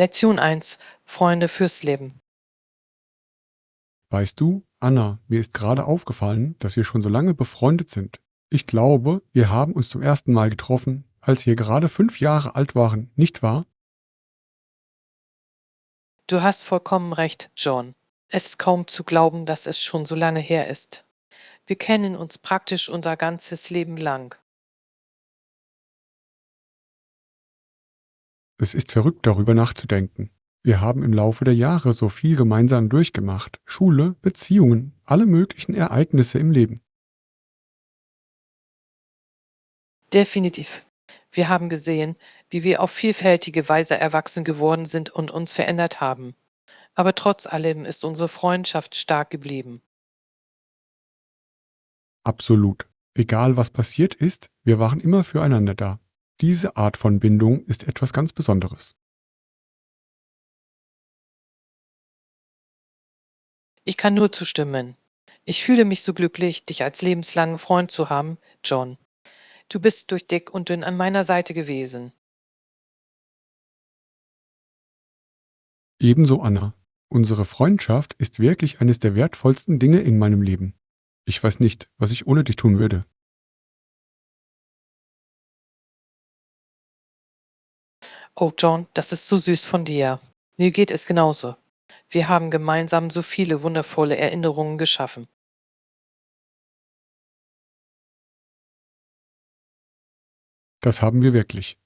Lektion 1: Freunde fürs Leben. Weißt du, Anna, mir ist gerade aufgefallen, dass wir schon so lange befreundet sind. Ich glaube, wir haben uns zum ersten Mal getroffen, als wir gerade 5 Jahre alt waren, nicht wahr? Du hast vollkommen recht, John. Es ist kaum zu glauben, dass es schon so lange her ist. Wir kennen uns praktisch unser ganzes Leben lang. Es ist verrückt, darüber nachzudenken. Wir haben im Laufe der Jahre so viel gemeinsam durchgemacht. Schule, Beziehungen, alle möglichen Ereignisse im Leben. Definitiv. Wir haben gesehen, wie wir auf vielfältige Weise erwachsen geworden sind und uns verändert haben. Aber trotz allem ist unsere Freundschaft stark geblieben. Absolut. Egal was passiert ist, wir waren immer füreinander da. Diese Art von Bindung ist etwas ganz Besonderes. Ich kann nur zustimmen. Ich fühle mich so glücklich, dich als lebenslangen Freund zu haben, John. Du bist durch dick und dünn an meiner Seite gewesen. Ebenso Anna. Unsere Freundschaft ist wirklich eines der wertvollsten Dinge in meinem Leben. Ich weiß nicht, was ich ohne dich tun würde. Oh, John, das ist so süß von dir. Mir geht es genauso. Wir haben gemeinsam so viele wundervolle Erinnerungen geschaffen. Das haben wir wirklich.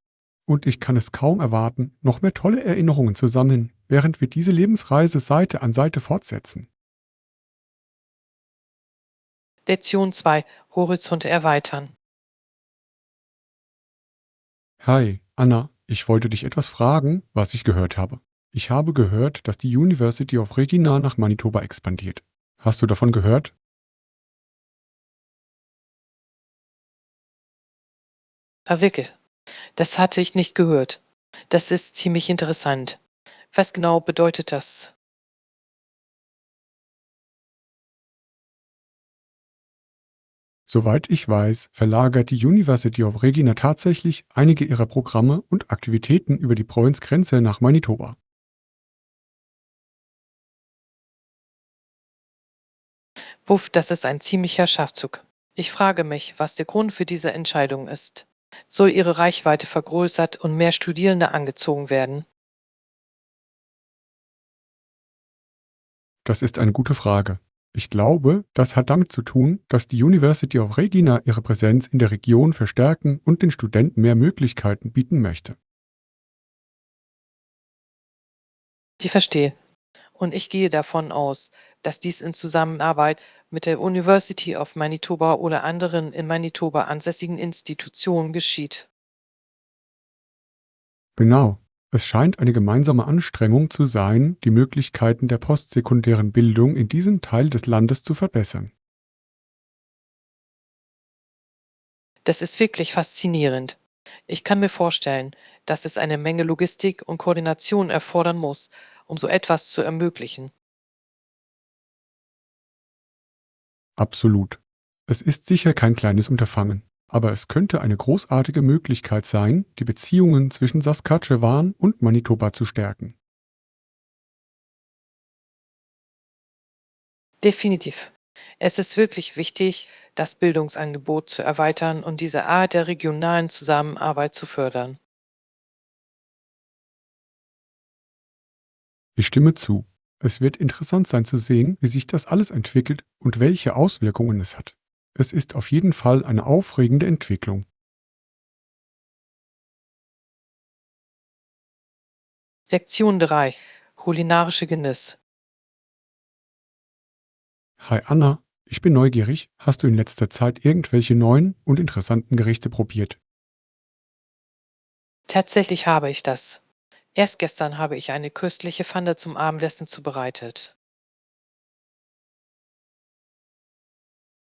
Und ich kann es kaum erwarten, noch mehr tolle Erinnerungen zu sammeln, während wir diese Lebensreise Seite an Seite fortsetzen. Lektion 2: Horizonte erweitern. Hi, Anna, ich wollte dich etwas fragen, was ich gehört habe. Ich habe gehört, dass die University of Regina nach Manitoba expandiert. Hast du davon gehört? Verwicke. Das hatte ich nicht gehört. Das ist ziemlich interessant. Was genau bedeutet das? Soweit ich weiß, verlagert die University of Regina tatsächlich einige ihrer Programme und Aktivitäten über die Provinzgrenze nach Manitoba. Wuff, das ist ein ziemlicher Schachzug. Ich frage mich, was der Grund für diese Entscheidung ist. Soll ihre Reichweite vergrößert und mehr Studierende angezogen werden? Das ist eine gute Frage. Ich glaube, das hat damit zu tun, dass die University of Regina ihre Präsenz in der Region verstärken und den Studenten mehr Möglichkeiten bieten möchte. Ich verstehe. Und ich gehe davon aus, dass dies in Zusammenarbeit mit der University of Manitoba oder anderen in Manitoba ansässigen Institutionen geschieht. Genau. Es scheint eine gemeinsame Anstrengung zu sein, die Möglichkeiten der postsekundären Bildung in diesem Teil des Landes zu verbessern. Das ist wirklich faszinierend. Ich kann mir vorstellen, dass es eine Menge Logistik und Koordination erfordern muss, um so etwas zu ermöglichen. Absolut. Es ist sicher kein kleines Unterfangen, aber es könnte eine großartige Möglichkeit sein, die Beziehungen zwischen Saskatchewan und Manitoba zu stärken. Definitiv. Es ist wirklich wichtig, das Bildungsangebot zu erweitern und diese Art der regionalen Zusammenarbeit zu fördern. Ich stimme zu. Es wird interessant sein zu sehen, wie sich das alles entwickelt und welche Auswirkungen es hat. Es ist auf jeden Fall eine aufregende Entwicklung. Lektion 3: Kulinarische Genuss. Hi Anna, ich bin neugierig. Hast du in letzter Zeit irgendwelche neuen und interessanten Gerichte probiert? Tatsächlich habe ich das. Erst gestern habe ich eine köstliche Pfanne zum Abendessen zubereitet.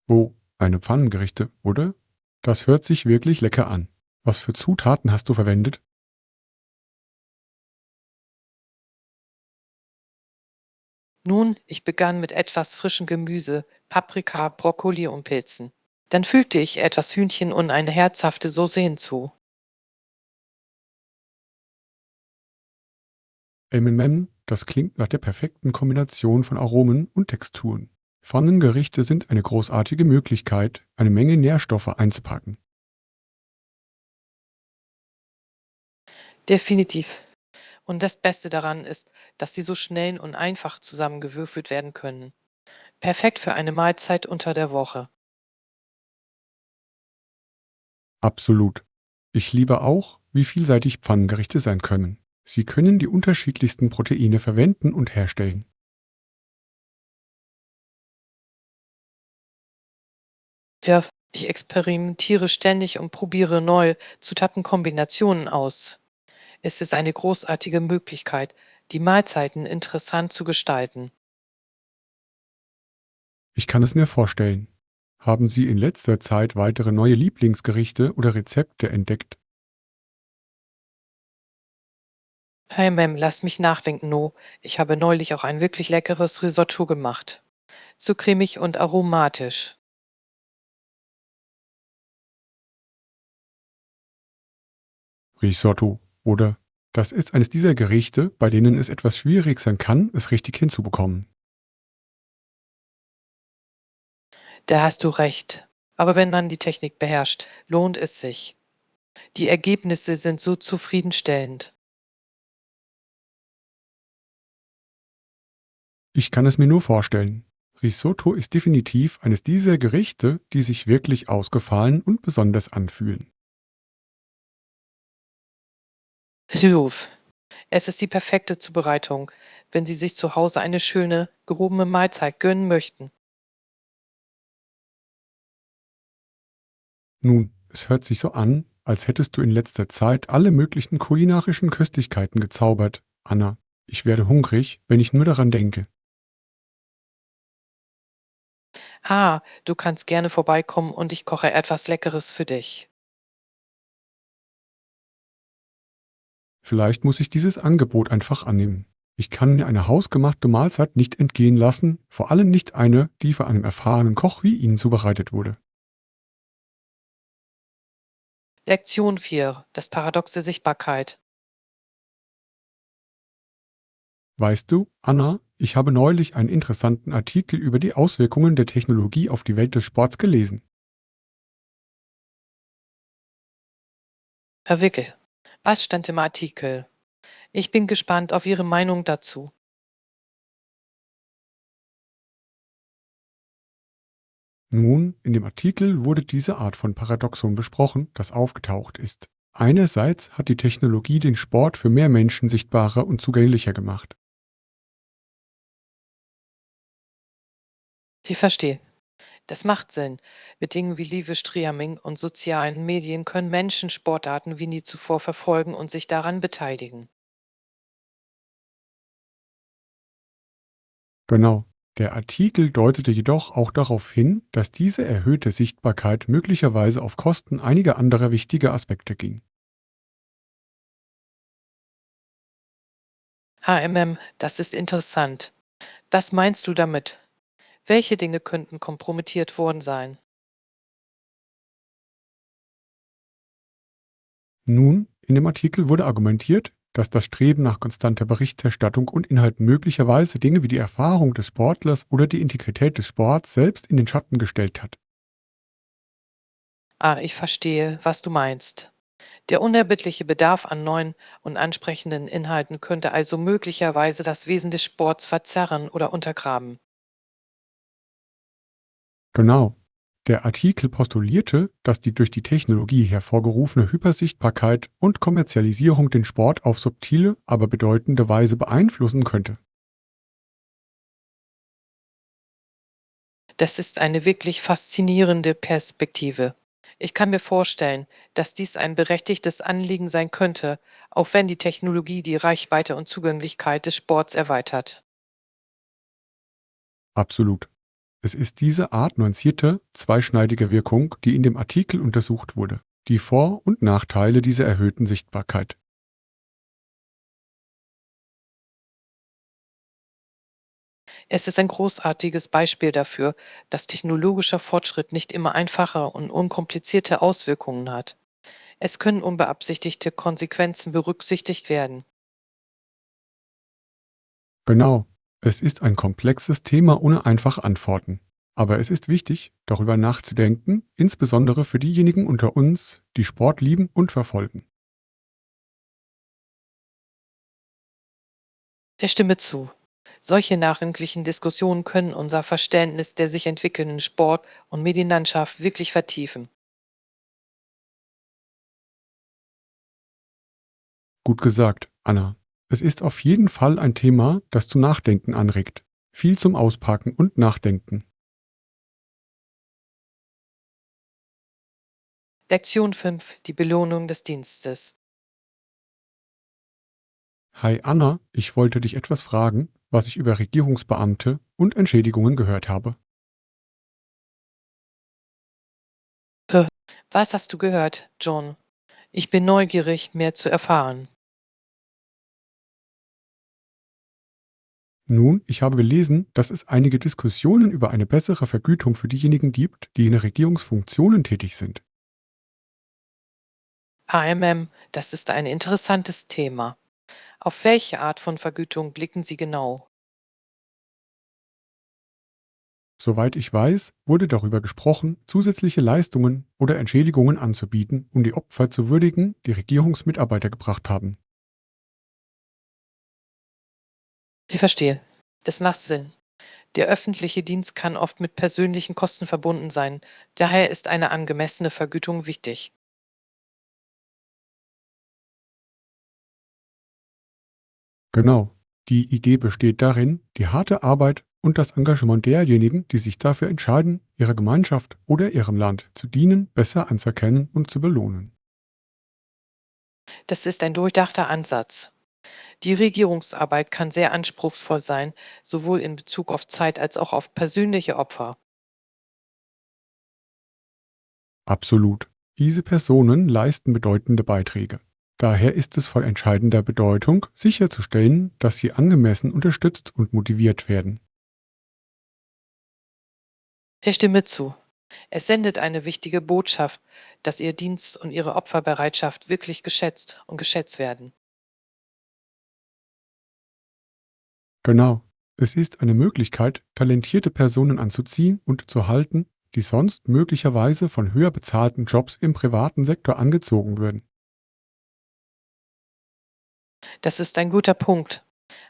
Oh, eine Pfannengerichte, oder? Das hört sich wirklich lecker an. Was für Zutaten hast du verwendet? Nun, ich begann mit etwas frischem Gemüse, Paprika, Brokkoli und Pilzen. Dann fügte ich etwas Hühnchen und eine herzhafte Soße hinzu. Das klingt nach der perfekten Kombination von Aromen und Texturen. Pfannengerichte sind eine großartige Möglichkeit, eine Menge Nährstoffe einzupacken. Definitiv. Und das Beste daran ist, dass sie so schnell und einfach zusammengewürfelt werden können. Perfekt für eine Mahlzeit unter der Woche. Absolut. Ich liebe auch, wie vielseitig Pfannengerichte sein können. Sie können die unterschiedlichsten Proteine verwenden und herstellen. Ja, ich experimentiere ständig und probiere neue Zutatenkombinationen aus. Es ist eine großartige Möglichkeit, die Mahlzeiten interessant zu gestalten. Ich kann es mir vorstellen. Haben Sie in letzter Zeit weitere neue Lieblingsgerichte oder Rezepte entdeckt? Hey Mem, lass mich nachdenken, No. Ich habe neulich auch ein wirklich leckeres Risotto gemacht. So cremig und aromatisch. Risotto. Oder das ist eines dieser Gerichte, bei denen es etwas schwierig sein kann, es richtig hinzubekommen. Da hast du recht. Aber wenn man die Technik beherrscht, lohnt es sich. Die Ergebnisse sind so zufriedenstellend. Ich kann es mir nur vorstellen. Risotto ist definitiv eines dieser Gerichte, die sich wirklich ausgefallen und besonders anfühlen. Ruf. Es ist die perfekte Zubereitung, wenn Sie sich zu Hause eine schöne, gehobene Mahlzeit gönnen möchten. Nun, es hört sich so an, als hättest du in letzter Zeit alle möglichen kulinarischen Köstlichkeiten gezaubert. Anna, ich werde hungrig, wenn ich nur daran denke. Du kannst gerne vorbeikommen und ich koche etwas Leckeres für dich. Vielleicht muss ich dieses Angebot einfach annehmen. Ich kann mir eine hausgemachte Mahlzeit nicht entgehen lassen, vor allem nicht eine, die von einem erfahrenen Koch wie Ihnen zubereitet wurde. Lektion 4: Das paradoxe Sichtbarkeit. Weißt du, Anna, ich habe neulich einen interessanten Artikel über die Auswirkungen der Technologie auf die Welt des Sports gelesen. Herr Wicke, was stand im Artikel? Ich bin gespannt auf Ihre Meinung dazu. Nun, in dem Artikel wurde diese Art von Paradoxon besprochen, das aufgetaucht ist. Einerseits hat die Technologie den Sport für mehr Menschen sichtbarer und zugänglicher gemacht. Ich verstehe. Das macht Sinn. Mit Dingen wie Live-Streaming und sozialen Medien können Menschen Sportarten wie nie zuvor verfolgen und sich daran beteiligen. Genau. Der Artikel deutete jedoch auch darauf hin, dass diese erhöhte Sichtbarkeit möglicherweise auf Kosten einiger anderer wichtiger Aspekte ging. Das ist interessant. Was meinst du damit? Welche Dinge könnten kompromittiert worden sein? Nun, in dem Artikel wurde argumentiert, dass das Streben nach konstanter Berichterstattung und Inhalten möglicherweise Dinge wie die Erfahrung des Sportlers oder die Integrität des Sports selbst in den Schatten gestellt hat. Ich verstehe, was du meinst. Der unerbittliche Bedarf an neuen und ansprechenden Inhalten könnte also möglicherweise das Wesen des Sports verzerren oder untergraben. Genau. Der Artikel postulierte, dass die durch die Technologie hervorgerufene Hypersichtbarkeit und Kommerzialisierung den Sport auf subtile, aber bedeutende Weise beeinflussen könnte. Das ist eine wirklich faszinierende Perspektive. Ich kann mir vorstellen, dass dies ein berechtigtes Anliegen sein könnte, auch wenn die Technologie die Reichweite und Zugänglichkeit des Sports erweitert. Absolut. Es ist diese Art nuancierte, zweischneidige Wirkung, die in dem Artikel untersucht wurde. Die Vor- und Nachteile dieser erhöhten Sichtbarkeit. Es ist ein großartiges Beispiel dafür, dass technologischer Fortschritt nicht immer einfache und unkomplizierte Auswirkungen hat. Es können unbeabsichtigte Konsequenzen berücksichtigt werden. Genau. Es ist ein komplexes Thema ohne einfache Antworten. Aber es ist wichtig, darüber nachzudenken, insbesondere für diejenigen unter uns, die Sport lieben und verfolgen. Ich stimme zu. Solche nachdenklichen Diskussionen können unser Verständnis der sich entwickelnden Sport- und Medienlandschaft wirklich vertiefen. Gut gesagt, Anna. Es ist auf jeden Fall ein Thema, das zum Nachdenken anregt. Viel zum Auspacken und Nachdenken. Lektion 5: Die Belohnung des Dienstes. Hi Anna, ich wollte dich etwas fragen, was ich über Regierungsbeamte und Entschädigungen gehört habe. Puh. Was hast du gehört, John? Ich bin neugierig, mehr zu erfahren. Nun, ich habe gelesen, dass es einige Diskussionen über eine bessere Vergütung für diejenigen gibt, die in Regierungsfunktionen tätig sind. AMM, das ist ein interessantes Thema. Auf welche Art von Vergütung blicken Sie genau? Soweit ich weiß, wurde darüber gesprochen, zusätzliche Leistungen oder Entschädigungen anzubieten, um die Opfer zu würdigen, die Regierungsmitarbeiter gebracht haben. Ich verstehe. Das macht Sinn. Der öffentliche Dienst kann oft mit persönlichen Kosten verbunden sein. Daher ist eine angemessene Vergütung wichtig. Genau. Die Idee besteht darin, die harte Arbeit und das Engagement derjenigen, die sich dafür entscheiden, ihrer Gemeinschaft oder ihrem Land zu dienen, besser anzuerkennen und zu belohnen. Das ist ein durchdachter Ansatz. Die Regierungsarbeit kann sehr anspruchsvoll sein, sowohl in Bezug auf Zeit als auch auf persönliche Opfer. Absolut. Diese Personen leisten bedeutende Beiträge. Daher ist es von entscheidender Bedeutung, sicherzustellen, dass sie angemessen unterstützt und motiviert werden. Ich stimme zu. Es sendet eine wichtige Botschaft, dass Ihr Dienst und Ihre Opferbereitschaft wirklich geschätzt und geschätzt werden. Genau. Es ist eine Möglichkeit, talentierte Personen anzuziehen und zu halten, die sonst möglicherweise von höher bezahlten Jobs im privaten Sektor angezogen würden. Das ist ein guter Punkt.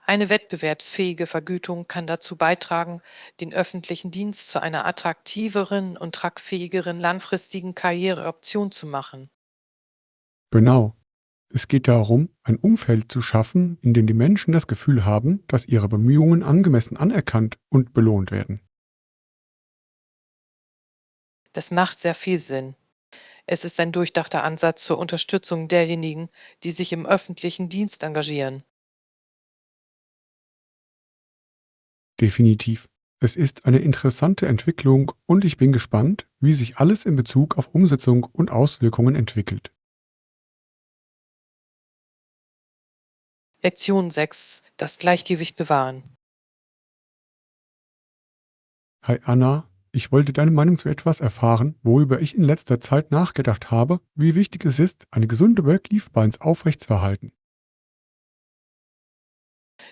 Eine wettbewerbsfähige Vergütung kann dazu beitragen, den öffentlichen Dienst zu einer attraktiveren und tragfähigeren langfristigen Karriereoption zu machen. Genau. Es geht darum, ein Umfeld zu schaffen, in dem die Menschen das Gefühl haben, dass ihre Bemühungen angemessen anerkannt und belohnt werden. Das macht sehr viel Sinn. Es ist ein durchdachter Ansatz zur Unterstützung derjenigen, die sich im öffentlichen Dienst engagieren. Definitiv. Es ist eine interessante Entwicklung und ich bin gespannt, wie sich alles in Bezug auf Umsetzung und Auswirkungen entwickelt. Lektion 6: Das Gleichgewicht bewahren. Hi Anna, ich wollte deine Meinung zu etwas erfahren, worüber ich in letzter Zeit nachgedacht habe, wie wichtig es ist, eine gesunde Work-Life-Balance aufrechtzuerhalten.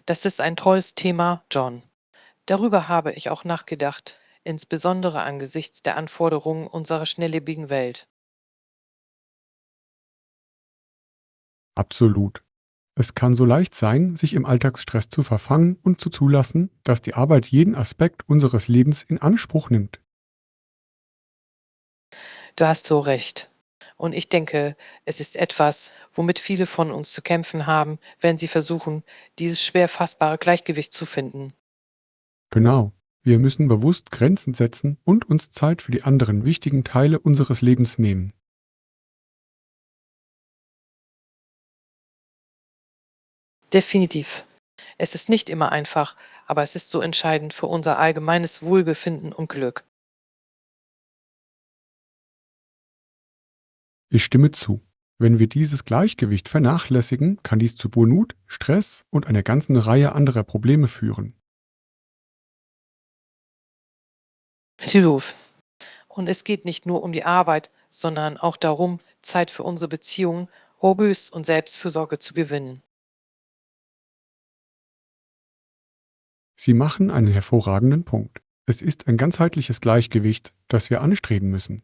Das ist ein tolles Thema, John. Darüber habe ich auch nachgedacht, insbesondere angesichts der Anforderungen unserer schnelllebigen Welt. Absolut. Es kann so leicht sein, sich im Alltagsstress zu verfangen und zuzulassen, dass die Arbeit jeden Aspekt unseres Lebens in Anspruch nimmt. Du hast so recht. Und ich denke, es ist etwas, womit viele von uns zu kämpfen haben, wenn sie versuchen, dieses schwer fassbare Gleichgewicht zu finden. Genau. Wir müssen bewusst Grenzen setzen und uns Zeit für die anderen wichtigen Teile unseres Lebens nehmen. Definitiv. Es ist nicht immer einfach, aber es ist so entscheidend für unser allgemeines Wohlbefinden und Glück. Ich stimme zu. Wenn wir dieses Gleichgewicht vernachlässigen, kann dies zu Burnout, Stress und einer ganzen Reihe anderer Probleme führen. Hiluf. Und es geht nicht nur um die Arbeit, sondern auch darum, Zeit für unsere Beziehungen, Hobbys und Selbstfürsorge zu gewinnen. Sie machen einen hervorragenden Punkt. Es ist ein ganzheitliches Gleichgewicht, das wir anstreben müssen.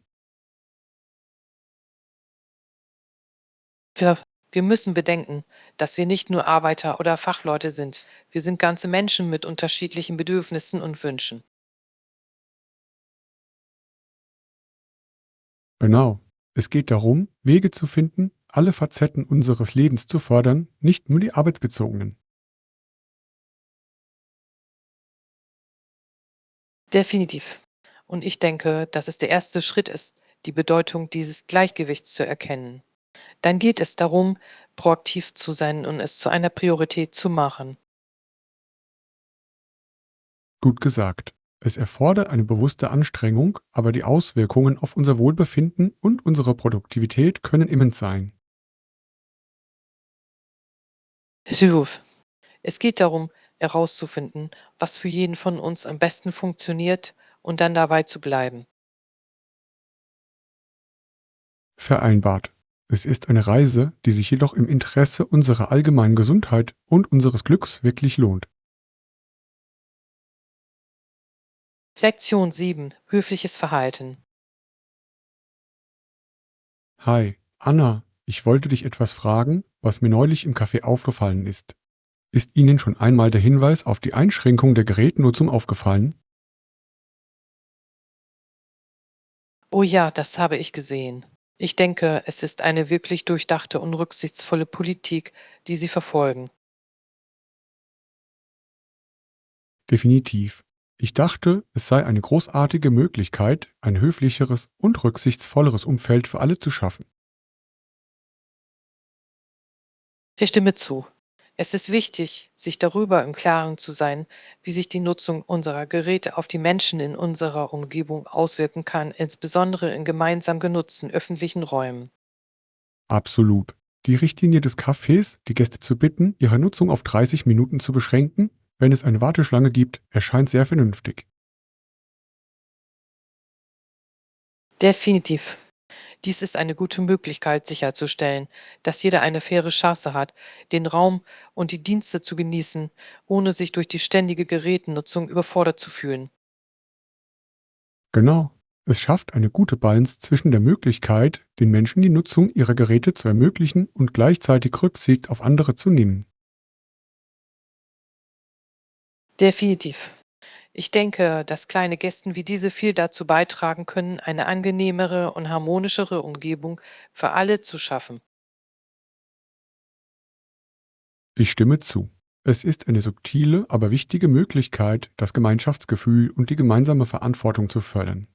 Wir, wir müssen bedenken, dass wir nicht nur Arbeiter oder Fachleute sind. Wir sind ganze Menschen mit unterschiedlichen Bedürfnissen und Wünschen. Genau. Es geht darum, Wege zu finden, alle Facetten unseres Lebens zu fördern, nicht nur die arbeitsbezogenen. Definitiv. Und ich denke, dass es der erste Schritt ist, die Bedeutung dieses Gleichgewichts zu erkennen. Dann geht es darum, proaktiv zu sein und es zu einer Priorität zu machen. Gut gesagt. Es erfordert eine bewusste Anstrengung, aber die Auswirkungen auf unser Wohlbefinden und unsere Produktivität können immens sein. Hilf. Es geht darum, herauszufinden, was für jeden von uns am besten funktioniert und dann dabei zu bleiben. Vereinbart. Es ist eine Reise, die sich jedoch im Interesse unserer allgemeinen Gesundheit und unseres Glücks wirklich lohnt. Lektion 7: Höfliches Verhalten. Hi, Anna, ich wollte dich etwas fragen, was mir neulich im Café aufgefallen ist. Ist Ihnen schon einmal der Hinweis auf die Einschränkung der Gerätnutzung aufgefallen? Oh ja, das habe ich gesehen. Ich denke, es ist eine wirklich durchdachte und rücksichtsvolle Politik, die Sie verfolgen. Definitiv. Ich dachte, es sei eine großartige Möglichkeit, ein höflicheres und rücksichtsvolleres Umfeld für alle zu schaffen. Ich stimme zu. Es ist wichtig, sich darüber im Klaren zu sein, wie sich die Nutzung unserer Geräte auf die Menschen in unserer Umgebung auswirken kann, insbesondere in gemeinsam genutzten öffentlichen Räumen. Absolut. Die Richtlinie des Cafés, die Gäste zu bitten, ihre Nutzung auf 30 Minuten zu beschränken, wenn es eine Warteschlange gibt, erscheint sehr vernünftig. Definitiv. Dies ist eine gute Möglichkeit, sicherzustellen, dass jeder eine faire Chance hat, den Raum und die Dienste zu genießen, ohne sich durch die ständige Gerätenutzung überfordert zu fühlen. Genau. Es schafft eine gute Balance zwischen der Möglichkeit, den Menschen die Nutzung ihrer Geräte zu ermöglichen und gleichzeitig Rücksicht auf andere zu nehmen. Definitiv. Ich denke, dass kleine Gesten wie diese viel dazu beitragen können, eine angenehmere und harmonischere Umgebung für alle zu schaffen. Ich stimme zu. Es ist eine subtile, aber wichtige Möglichkeit, das Gemeinschaftsgefühl und die gemeinsame Verantwortung zu fördern.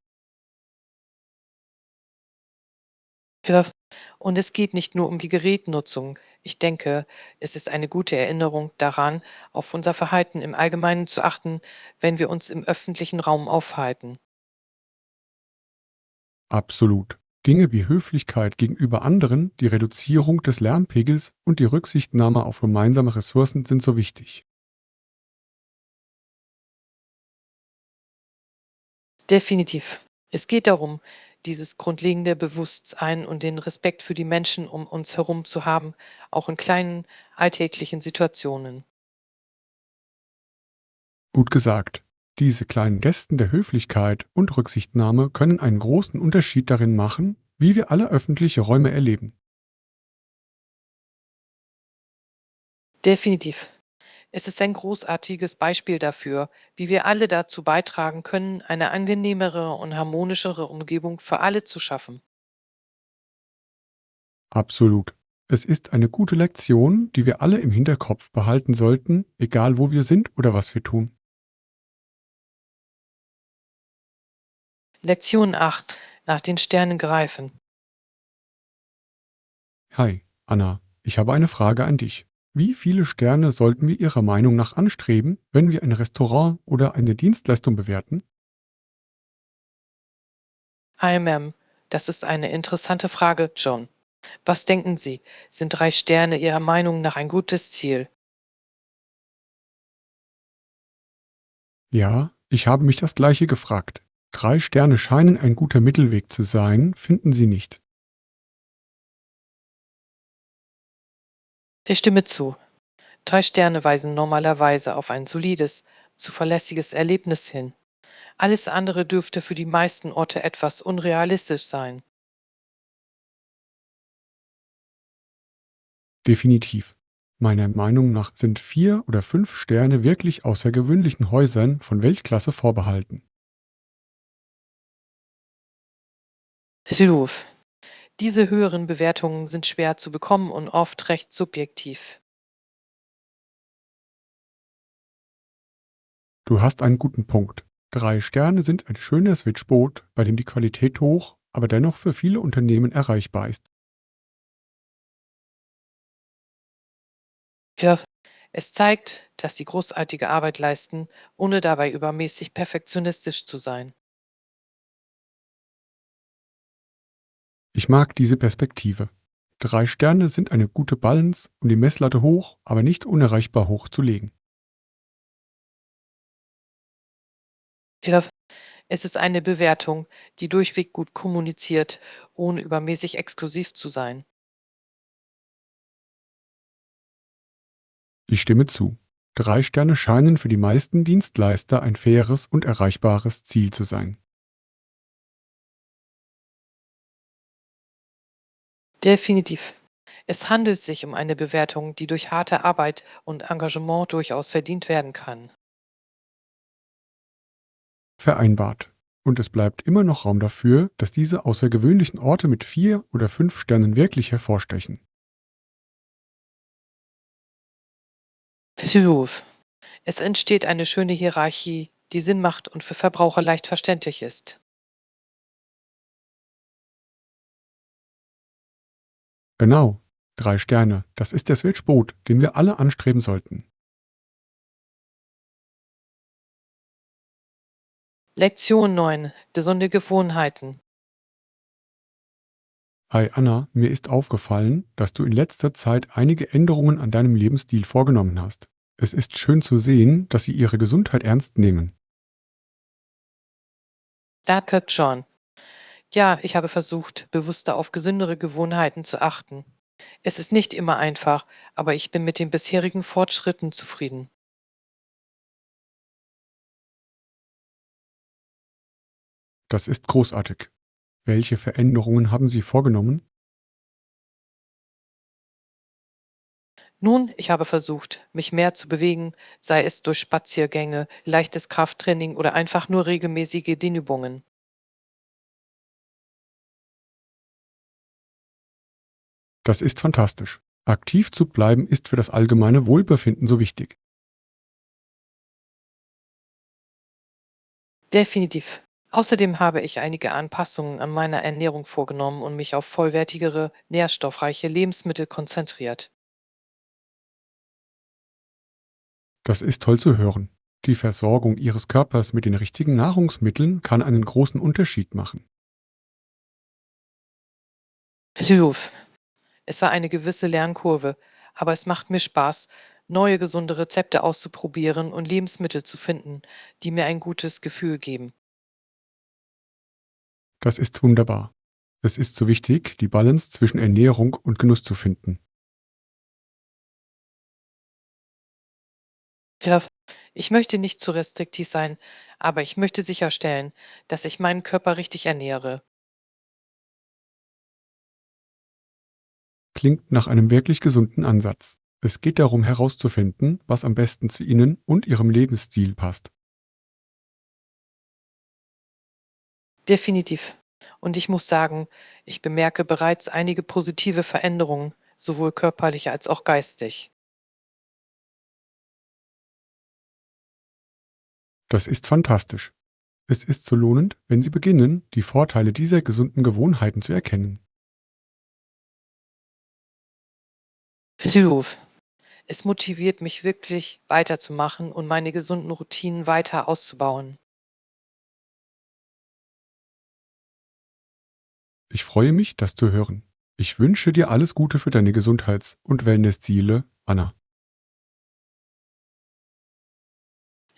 Ja, und es geht nicht nur um die Gerätnutzung. Ich denke, es ist eine gute Erinnerung daran, auf unser Verhalten im Allgemeinen zu achten, wenn wir uns im öffentlichen Raum aufhalten. Absolut. Dinge wie Höflichkeit gegenüber anderen, die Reduzierung des Lärmpegels und die Rücksichtnahme auf gemeinsame Ressourcen sind so wichtig. Definitiv. Es geht darum, dieses grundlegende Bewusstsein und den Respekt für die Menschen um uns herum zu haben, auch in kleinen alltäglichen Situationen. Gut gesagt. Diese kleinen Gesten der Höflichkeit und Rücksichtnahme können einen großen Unterschied darin machen, wie wir alle öffentliche Räume erleben. Definitiv. Es ist ein großartiges Beispiel dafür, wie wir alle dazu beitragen können, eine angenehmere und harmonischere Umgebung für alle zu schaffen. Absolut. Es ist eine gute Lektion, die wir alle im Hinterkopf behalten sollten, egal wo wir sind oder was wir tun. Lektion 8: Nach den Sternen greifen. Hi, Anna, ich habe eine Frage an dich. Wie viele Sterne sollten wir Ihrer Meinung nach anstreben, wenn wir ein Restaurant oder eine Dienstleistung bewerten? IMM, das ist eine interessante Frage, John. Was denken Sie? Sind 3 Sterne Ihrer Meinung nach ein gutes Ziel? Ja, ich habe mich das gleiche gefragt. 3 Sterne scheinen ein guter Mittelweg zu sein, finden Sie nicht? Ich stimme zu. 3 Sterne weisen normalerweise auf ein solides, zuverlässiges Erlebnis hin. Alles andere dürfte für die meisten Orte etwas unrealistisch sein. Definitiv. Meiner Meinung nach sind 4 oder 5 Sterne wirklich außergewöhnlichen Häusern von Weltklasse vorbehalten. Hilf. Diese höheren Bewertungen sind schwer zu bekommen und oft recht subjektiv. Du hast einen guten Punkt. 3 Sterne sind ein schöner Switchboot, bei dem die Qualität hoch, aber dennoch für viele Unternehmen erreichbar ist. Ja, es zeigt, dass sie großartige Arbeit leisten, ohne dabei übermäßig perfektionistisch zu sein. Ich mag diese Perspektive. 3 Sterne sind eine gute Balance, um die Messlatte hoch, aber nicht unerreichbar hoch zu legen. Ja, es ist eine Bewertung, die durchweg gut kommuniziert, ohne übermäßig exklusiv zu sein. Ich stimme zu. 3 Sterne scheinen für die meisten Dienstleister ein faires und erreichbares Ziel zu sein. Definitiv. Es handelt sich um eine Bewertung, die durch harte Arbeit und Engagement durchaus verdient werden kann. Vereinbart. Und es bleibt immer noch Raum dafür, dass diese außergewöhnlichen Orte mit 4 oder 5 Sternen wirklich hervorstechen. Hilf. Es entsteht eine schöne Hierarchie, die Sinn macht und für Verbraucher leicht verständlich ist. Genau. 3 Sterne. Das ist der Switchboot, den wir alle anstreben sollten. Lektion 9. Gesunde Gewohnheiten. Hi Anna, mir ist aufgefallen, dass du in letzter Zeit einige Änderungen an deinem Lebensstil vorgenommen hast. Es ist schön zu sehen, dass Sie Ihre Gesundheit ernst nehmen. Danke, John. Ja, ich habe versucht, bewusster auf gesündere Gewohnheiten zu achten. Es ist nicht immer einfach, aber ich bin mit den bisherigen Fortschritten zufrieden. Das ist großartig. Welche Veränderungen haben Sie vorgenommen? Nun, ich habe versucht, mich mehr zu bewegen, sei es durch Spaziergänge, leichtes Krafttraining oder einfach nur regelmäßige Dehnübungen. Das ist fantastisch. Aktiv zu bleiben ist für das allgemeine Wohlbefinden so wichtig. Definitiv. Außerdem habe ich einige Anpassungen an meiner Ernährung vorgenommen und mich auf vollwertigere, nährstoffreiche Lebensmittel konzentriert. Das ist toll zu hören. Die Versorgung Ihres Körpers mit den richtigen Nahrungsmitteln kann einen großen Unterschied machen. Hilf. Es war eine gewisse Lernkurve, aber es macht mir Spaß, neue gesunde Rezepte auszuprobieren und Lebensmittel zu finden, die mir ein gutes Gefühl geben. Das ist wunderbar. Es ist so wichtig, die Balance zwischen Ernährung und Genuss zu finden. Ja, ich möchte nicht zu restriktiv sein, aber ich möchte sicherstellen, dass ich meinen Körper richtig ernähre. Klingt nach einem wirklich gesunden Ansatz. Es geht darum herauszufinden, was am besten zu Ihnen und Ihrem Lebensstil passt. Definitiv. Und ich muss sagen, ich bemerke bereits einige positive Veränderungen, sowohl körperlich als auch geistig. Das ist fantastisch. Es ist so lohnend, wenn Sie beginnen, die Vorteile dieser gesunden Gewohnheiten zu erkennen. Hilf. Es motiviert mich wirklich, weiterzumachen und meine gesunden Routinen weiter auszubauen. Ich freue mich, das zu hören. Ich wünsche dir alles Gute für deine Gesundheits- und Wellnessziele, Anna.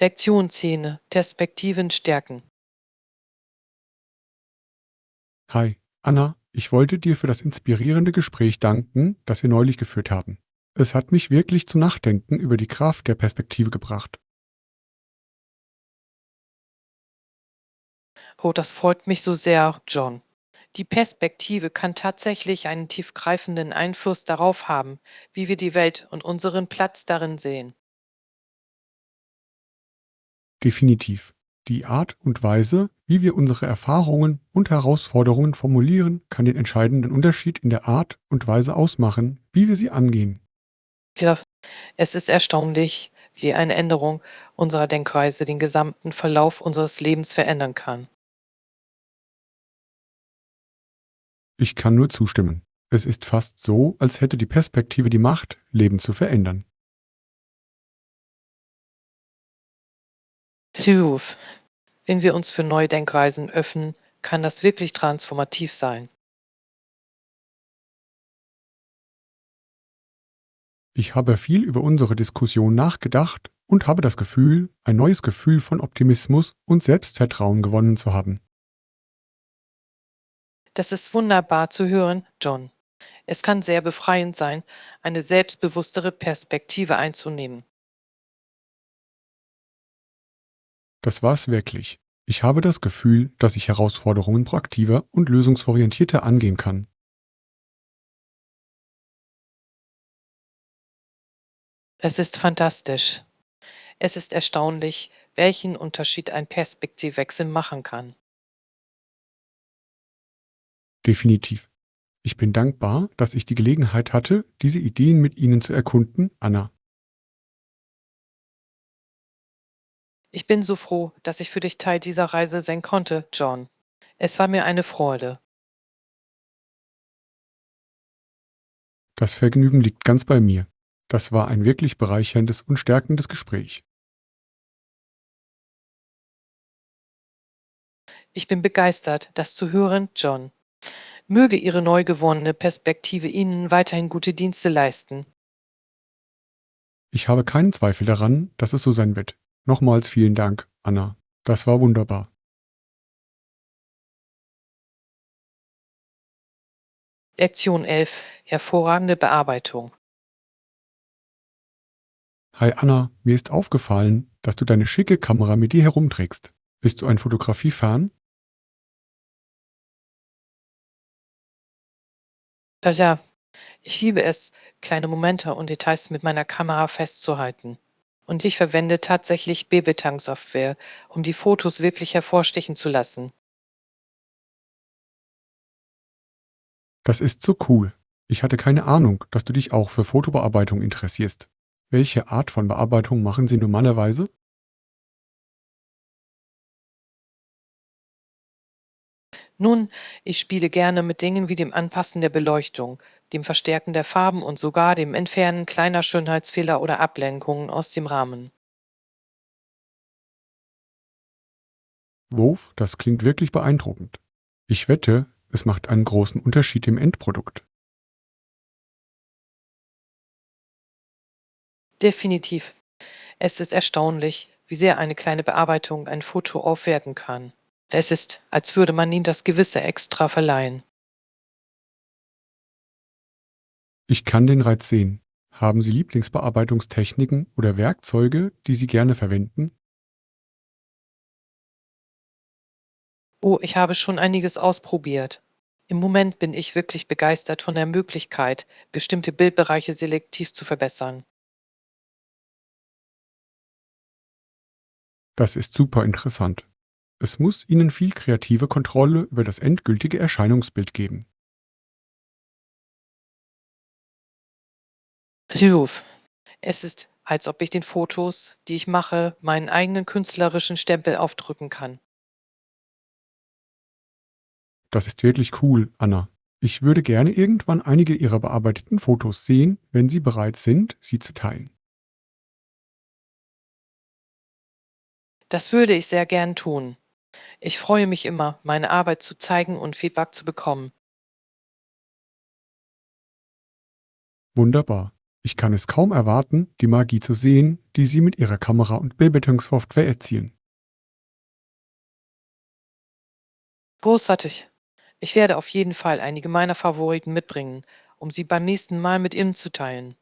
Lektion 10. Perspektiven stärken. Hi, Anna, ich wollte dir für das inspirierende Gespräch danken, das wir neulich geführt haben. Es hat mich wirklich zum Nachdenken über die Kraft der Perspektive gebracht. Oh, das freut mich so sehr, John. Die Perspektive kann tatsächlich einen tiefgreifenden Einfluss darauf haben, wie wir die Welt und unseren Platz darin sehen. Definitiv. Die Art und Weise, wie wir unsere Erfahrungen und Herausforderungen formulieren, kann den entscheidenden Unterschied in der Art und Weise ausmachen, wie wir sie angehen. Ja, es ist erstaunlich, wie eine Änderung unserer Denkweise den gesamten Verlauf unseres Lebens verändern kann. Ich kann nur zustimmen. Es ist fast so, als hätte die Perspektive die Macht, Leben zu verändern. Puh, wenn wir uns für neue Denkweisen öffnen, kann das wirklich transformativ sein. Ich habe viel über unsere Diskussion nachgedacht und habe das Gefühl, ein neues Gefühl von Optimismus und Selbstvertrauen gewonnen zu haben. Das ist wunderbar zu hören, John. Es kann sehr befreiend sein, eine selbstbewusstere Perspektive einzunehmen. Das war es wirklich. Ich habe das Gefühl, dass ich Herausforderungen proaktiver und lösungsorientierter angehen kann. Es ist fantastisch. Es ist erstaunlich, welchen Unterschied ein Perspektivwechsel machen kann. Definitiv. Ich bin dankbar, dass ich die Gelegenheit hatte, diese Ideen mit Ihnen zu erkunden, Anna. Ich bin so froh, dass ich für dich Teil dieser Reise sein konnte, John. Es war mir eine Freude. Das Vergnügen liegt ganz bei mir. Das war ein wirklich bereicherndes und stärkendes Gespräch. Ich bin begeistert, das zu hören, John. Möge Ihre neu gewonnene Perspektive Ihnen weiterhin gute Dienste leisten. Ich habe keinen Zweifel daran, dass es so sein wird. Nochmals vielen Dank, Anna. Das war wunderbar. Lektion 11: Hervorragende Bearbeitung. Hi Anna, mir ist aufgefallen, dass du deine schicke Kamera mit dir herumträgst. Bist du ein Fotografie-Fan? Ja, ich liebe es, kleine Momente und Details mit meiner Kamera festzuhalten. Und ich verwende tatsächlich Bearbeitungssoftware, um die Fotos wirklich hervorstechen zu lassen. Das ist so cool. Ich hatte keine Ahnung, dass du dich auch für Fotobearbeitung interessierst. Welche Art von Bearbeitung machen Sie normalerweise? Nun, ich spiele gerne mit Dingen wie dem Anpassen der Beleuchtung, dem Verstärken der Farben und sogar dem Entfernen kleiner Schönheitsfehler oder Ablenkungen aus dem Rahmen. Wurf, das klingt wirklich beeindruckend. Ich wette, es macht einen großen Unterschied im Endprodukt. Definitiv. Es ist erstaunlich, wie sehr eine kleine Bearbeitung ein Foto aufwerten kann. Es ist, als würde man ihm das gewisse Extra verleihen. Ich kann den Reiz sehen. Haben Sie Lieblingsbearbeitungstechniken oder Werkzeuge, die Sie gerne verwenden? Oh, ich habe schon einiges ausprobiert. Im Moment bin ich wirklich begeistert von der Möglichkeit, bestimmte Bildbereiche selektiv zu verbessern. Das ist super interessant. Es muss Ihnen viel kreative Kontrolle über das endgültige Erscheinungsbild geben. Phew. Es ist, als ob ich den Fotos, die ich mache, meinen eigenen künstlerischen Stempel aufdrücken kann. Das ist wirklich cool, Anna. Ich würde gerne irgendwann einige Ihrer bearbeiteten Fotos sehen, wenn Sie bereit sind, sie zu teilen. Das würde ich sehr gern tun. Ich freue mich immer, meine Arbeit zu zeigen und Feedback zu bekommen. Wunderbar. Ich kann es kaum erwarten, die Magie zu sehen, die Sie mit Ihrer Kamera und Bearbeitungssoftware erzielen. Großartig. Ich werde auf jeden Fall einige meiner Favoriten mitbringen, um sie beim nächsten Mal mit Ihnen zu teilen.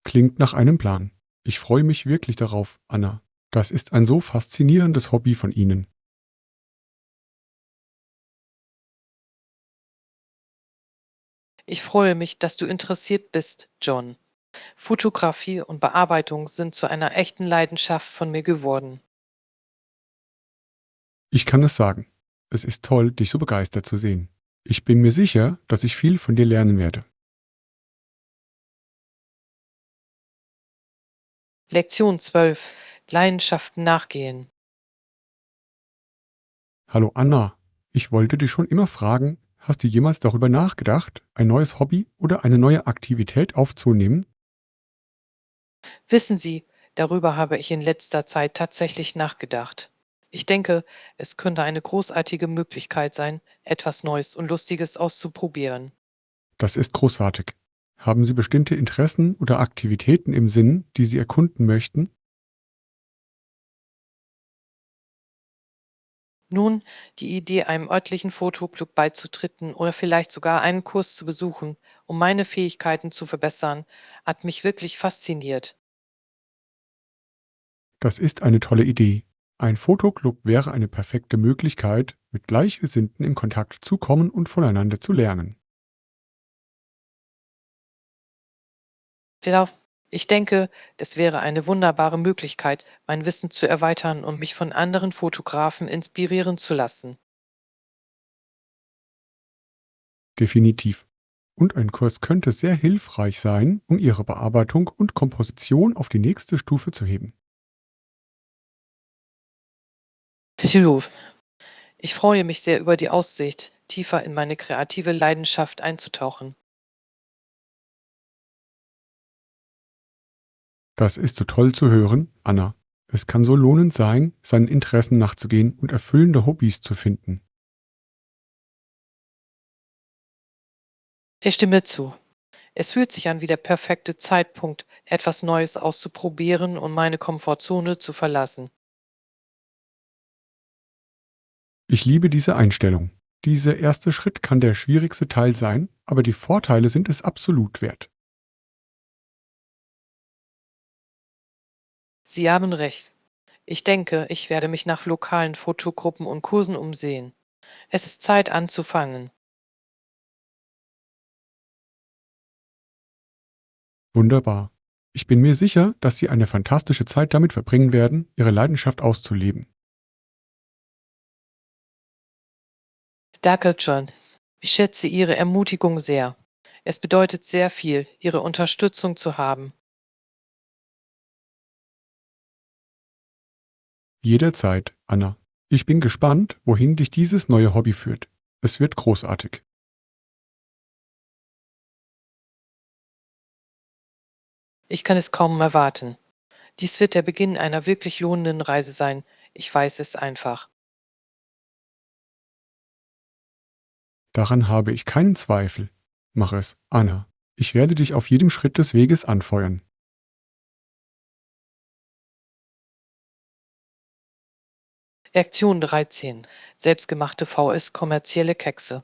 Klingt nach einem Plan. Ich freue mich wirklich darauf, Anna. Das ist ein so faszinierendes Hobby von Ihnen. Ich freue mich, dass du interessiert bist, John. Fotografie und Bearbeitung sind zu einer echten Leidenschaft von mir geworden. Ich kann es sagen. Es ist toll, dich so begeistert zu sehen. Ich bin mir sicher, dass ich viel von dir lernen werde. Lektion 12: Leidenschaften nachgehen. Hallo Anna, ich wollte dich schon immer fragen, hast du jemals darüber nachgedacht, ein neues Hobby oder eine neue Aktivität aufzunehmen? Wissen Sie, darüber habe ich in letzter Zeit tatsächlich nachgedacht. Ich denke, es könnte eine großartige Möglichkeit sein, etwas Neues und Lustiges auszuprobieren. Das ist großartig. Haben Sie bestimmte Interessen oder Aktivitäten im Sinn, die Sie erkunden möchten? Nun, die Idee, einem örtlichen Fotoclub beizutreten oder vielleicht sogar einen Kurs zu besuchen, um meine Fähigkeiten zu verbessern, hat mich wirklich fasziniert. Das ist eine tolle Idee. Ein Fotoclub wäre eine perfekte Möglichkeit, mit Gleichgesinnten in Kontakt zu kommen und voneinander zu lernen. Genau. Ich denke, das wäre eine wunderbare Möglichkeit, mein Wissen zu erweitern und mich von anderen Fotografen inspirieren zu lassen. Definitiv. Und ein Kurs könnte sehr hilfreich sein, um Ihre Bearbeitung und Komposition auf die nächste Stufe zu heben. Pfiuh. Ich freue mich sehr über die Aussicht, tiefer in meine kreative Leidenschaft einzutauchen. Das ist so toll zu hören, Anna. Es kann so lohnend sein, seinen Interessen nachzugehen und erfüllende Hobbys zu finden. Ich stimme zu. Es fühlt sich an wie der perfekte Zeitpunkt, etwas Neues auszuprobieren und meine Komfortzone zu verlassen. Ich liebe diese Einstellung. Dieser erste Schritt kann der schwierigste Teil sein, aber die Vorteile sind es absolut wert. Sie haben recht. Ich denke, ich werde mich nach lokalen Fotogruppen und Kursen umsehen. Es ist Zeit anzufangen. Wunderbar. Ich bin mir sicher, dass Sie eine fantastische Zeit damit verbringen werden, Ihre Leidenschaft auszuleben. Danke, John. Ich schätze Ihre Ermutigung sehr. Es bedeutet sehr viel, Ihre Unterstützung zu haben. Jederzeit, Anna. Ich bin gespannt, wohin dich dieses neue Hobby führt. Es wird großartig. Ich kann es kaum erwarten. Dies wird der Beginn einer wirklich lohnenden Reise sein. Ich weiß es einfach. Daran habe ich keinen Zweifel. Mach es, Anna. Ich werde dich auf jedem Schritt des Weges anfeuern. Lektion 13: Selbstgemachte VS kommerzielle Kekse.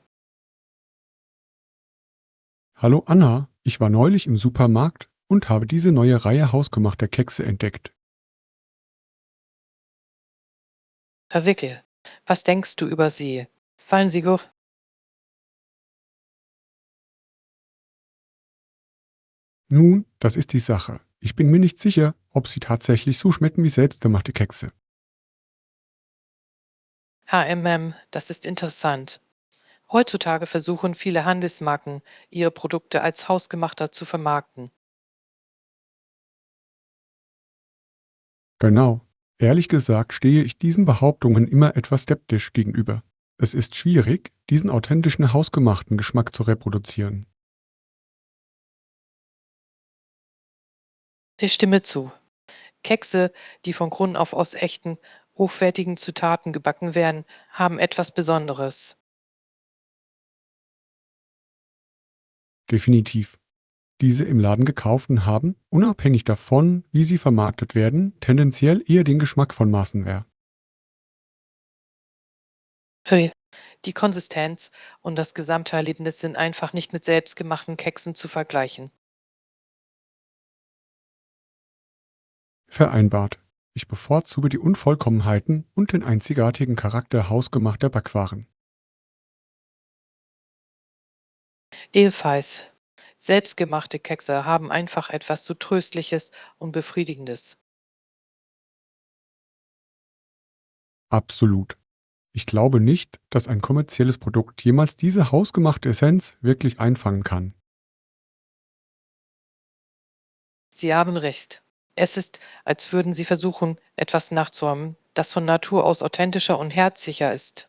Hallo Anna, ich war neulich im Supermarkt und habe diese neue Reihe hausgemachter Kekse entdeckt. Verwickel. Was denkst du über sie? Fallen sie gut? Nun, das ist die Sache. Ich bin mir nicht sicher, ob sie tatsächlich so schmecken wie selbstgemachte Kekse. Das ist interessant. Heutzutage versuchen viele Handelsmarken, ihre Produkte als hausgemachter zu vermarkten. Genau. Ehrlich gesagt stehe ich diesen Behauptungen immer etwas skeptisch gegenüber. Es ist schwierig, diesen authentischen hausgemachten Geschmack zu reproduzieren. Ich stimme zu. Kekse, die von Grund auf aus echten, hochwertigen Zutaten gebacken werden, haben etwas Besonderes. Definitiv. Diese im Laden gekauften haben, unabhängig davon, wie sie vermarktet werden, tendenziell eher den Geschmack von Massenware. Hui. Die Konsistenz und das gesamte Erlebnis sind einfach nicht mit selbstgemachten Keksen zu vergleichen. Vereinbart. Ich bevorzuge die Unvollkommenheiten und den einzigartigen Charakter hausgemachter Backwaren. Ebenfalls, selbstgemachte Kekse haben einfach etwas so Tröstliches und Befriedigendes. Absolut. Ich glaube nicht, dass ein kommerzielles Produkt jemals diese hausgemachte Essenz wirklich einfangen kann. Sie haben recht. Es ist, als würden Sie versuchen, etwas nachzuahmen, das von Natur aus authentischer und herzlicher ist.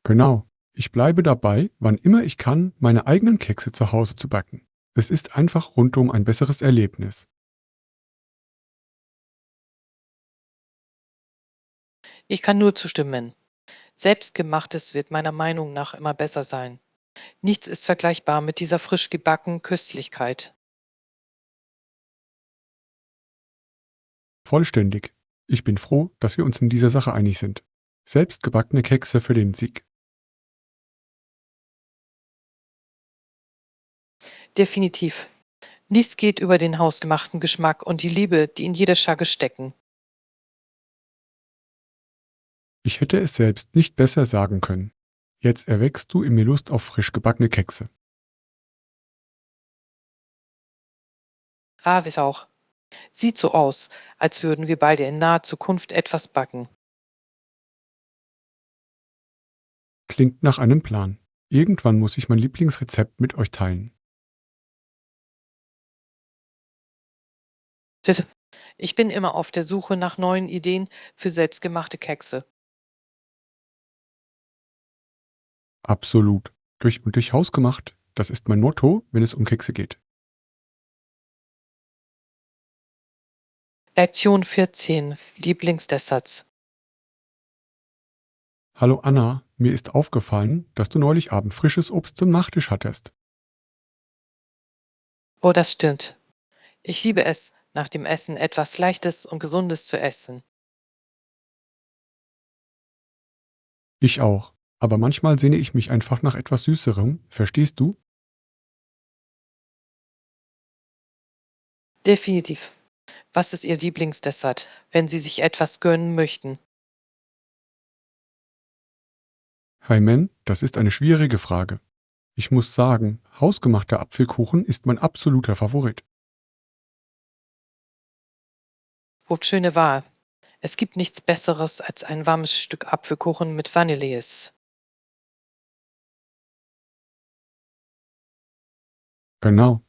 Genau. Ich bleibe dabei, wann immer ich kann, meine eigenen Kekse zu Hause zu backen. Es ist einfach rundum ein besseres Erlebnis. Ich kann nur zustimmen. Selbstgemachtes wird meiner Meinung nach immer besser sein. Nichts ist vergleichbar mit dieser frisch gebackenen Köstlichkeit. Vollständig. Ich bin froh, dass wir uns in dieser Sache einig sind. Selbstgebackene Kekse für den Sieg. Definitiv. Nichts geht über den hausgemachten Geschmack und die Liebe, die in jeder Schacke stecken. Ich hätte es selbst nicht besser sagen können. Jetzt erweckst du in mir Lust auf frisch gebackene Kekse. Ravis auch. Sieht so aus, als würden wir beide in naher Zukunft etwas backen. Klingt nach einem Plan. Irgendwann muss ich mein Lieblingsrezept mit euch teilen. Bitte. Ich bin immer auf der Suche nach neuen Ideen für selbstgemachte Kekse. Absolut. Durch und durch hausgemacht. Das ist mein Motto, wenn es um Kekse geht. Lektion 14. Lieblingsdesserts. Hallo Anna, mir ist aufgefallen, dass du neulich Abend frisches Obst zum Nachtisch hattest. Oh, das stimmt. Ich liebe es, nach dem Essen etwas Leichtes und Gesundes zu essen. Ich auch. Aber manchmal sehne ich mich einfach nach etwas Süßerem, verstehst du? Definitiv. Was ist Ihr Lieblingsdessert, wenn Sie sich etwas gönnen möchten? Hi Man, das ist eine schwierige Frage. Ich muss sagen, hausgemachter Apfelkuchen ist mein absoluter Favorit. Oh, schöne Wahl. Es gibt nichts Besseres als ein warmes Stück Apfelkuchen mit Vanilleeis. Genau.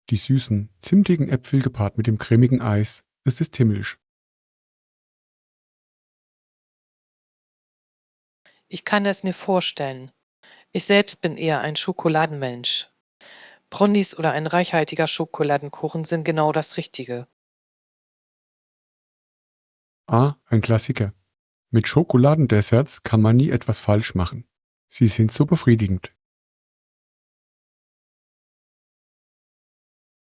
Die süßen, zimtigen Äpfel gepaart mit dem cremigen Eis. Es ist himmlisch. Ich kann es mir vorstellen. Ich selbst bin eher ein Schokoladenmensch. Brownies oder ein reichhaltiger Schokoladenkuchen sind genau das Richtige. Ah, ein Klassiker. Mit Schokoladendesserts kann man nie etwas falsch machen. Sie sind so befriedigend.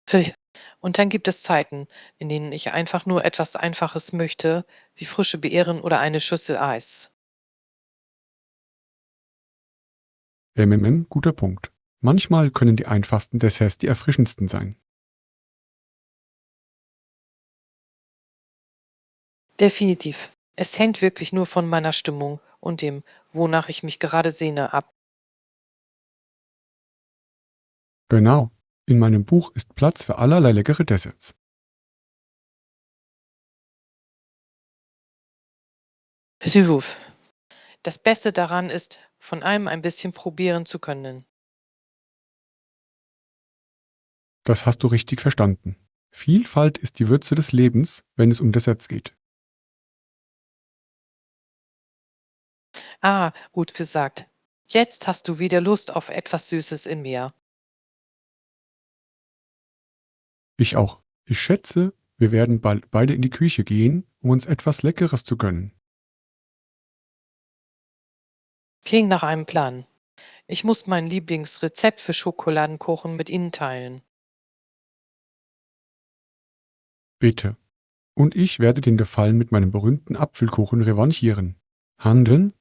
Pfui. Und dann gibt es Zeiten, in denen ich einfach nur etwas Einfaches möchte, wie frische Beeren oder eine Schüssel Eis. Guter Punkt. Manchmal können die einfachsten Desserts die erfrischendsten sein. Definitiv. Es hängt wirklich nur von meiner Stimmung und dem, wonach ich mich gerade sehne, ab. Genau. In meinem Buch ist Platz für allerlei leckere Desserts. Süß. Das Beste daran ist, von allem ein bisschen probieren zu können. Das hast du richtig verstanden. Vielfalt ist die Würze des Lebens, wenn es um Desserts geht. Ah, gut gesagt. Jetzt hast du wieder Lust auf etwas Süßes in mir. Ich auch. Ich schätze, wir werden bald beide in die Küche gehen, um uns etwas Leckeres zu gönnen. Klingt nach einem Plan. Ich muss mein Lieblingsrezept für Schokoladenkuchen mit Ihnen teilen. Bitte. Und ich werde den Gefallen mit meinem berühmten Apfelkuchen revanchieren. Handeln